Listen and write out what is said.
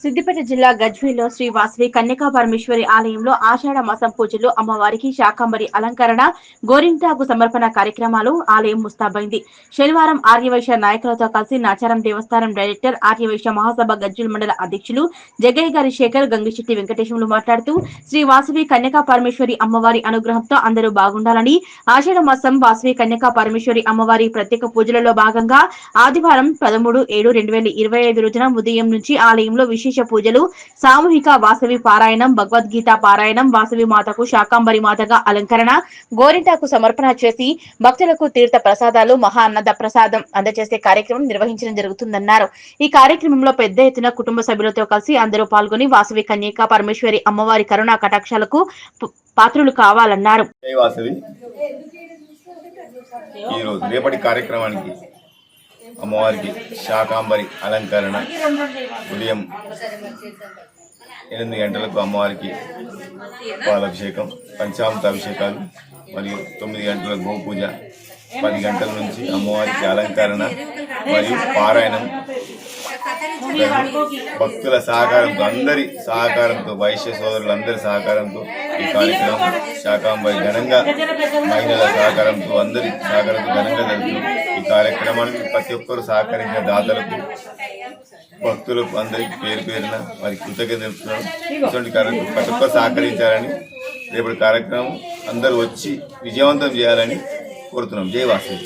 సిద్దిపేట జిల్లా గజ్వేల్లో శ్రీ వాసవి కన్యకా పరమేశ్వరి ఆలయంలో ఆషాఢ మాసం పూజలు, అమ్మవారికి శాకంబరి అలంకరణ, గోరింటాకు సమర్పణ కార్యక్రమాలు ఆలయం ముస్తాబైంది. శనివారం ఆర్యవైశ్య నాయకులతో కలిసి నాచారం దేవస్థానం డైరెక్టర్, ఆర్యవైశ్య మహాసభ గజ్వేల్ మండల అధ్యక్షులు జగ్గయ్య గారి శేఖర్, గంగిశెట్టి వెంకటేశ్వరులు మాట్లాడుతూ శ్రీ వాసవి కన్యకా పరమేశ్వరి అమ్మవారి అనుగ్రహంతో అందరూ బాగుండాలని, ఆషాఢ మాసం వాసవి కన్యకా పరమేశ్వరి అమ్మవారి ప్రత్యేక పూజలలో భాగంగా ఆదివారం 13/7/2025 రోజున ఉదయం నుంచి ఆలయంలో విశేష పూజలు, సామూహిక వాసవి పారాయణం, భగవద్గీత పారాయణం, వాసవి మాతకు శాకంబరి మాతగా అలంకరణ, గోరింటాకు సమర్పణ చేసి భక్తులకు తీర్థ ప్రసాదాలు, మహా అన్నద ప్రసాదం అందజేసే కార్యక్రమం నిర్వహించడం జరుగుతుందన్నారు. ఈ కార్యక్రమంలో పెద్ద ఎత్తున కుటుంబ సభ్యులతో కలిసి అందరూ పాల్గొని వాసవి కన్యకా పరమేశ్వరి అమ్మవారి కరుణా కటాక్షాలకు పాత్రులు కావాలన్నారు. రేపటి కార్యక్రమానికి అమ్మవారికి శాకంబరి అలంకరణ ఉదయం 8 గంటలకు అమ్మవారికి పాలాభిషేకం, పంచామృత అభిషేకాలు మరియు 9 గంటల గోపూజ, 10 గంటల నుంచి అమ్మవారికి అలంకరణ మరియు పారాయణం. భక్తుల సహకారంతో, అందరి సహకారంతో, వైశ్య సోదరులందరి సహకారంతో ఈ కార్యక్రమం శాకంబరి ఘనంగా, మహిళల సహకారంతో, అందరి సహకారంతో ఘనంగా జరుగుతుంది. ఈ కార్యక్రమానికి ప్రతి ఒక్కరు సహకరించిన దాతలకు, భక్తులకు అందరికి పేరు పేరున వారి కృతజ్ఞతలు తెలుపుతున్నాం. ఇటువంటి కార్యక్రమం ప్రతి ఒక్కరు సహకరించాలని, రేపటి కార్యక్రమం అందరూ వచ్చి విజయవంతం చేయాలని కోరుతున్నాం. జై వాసవి.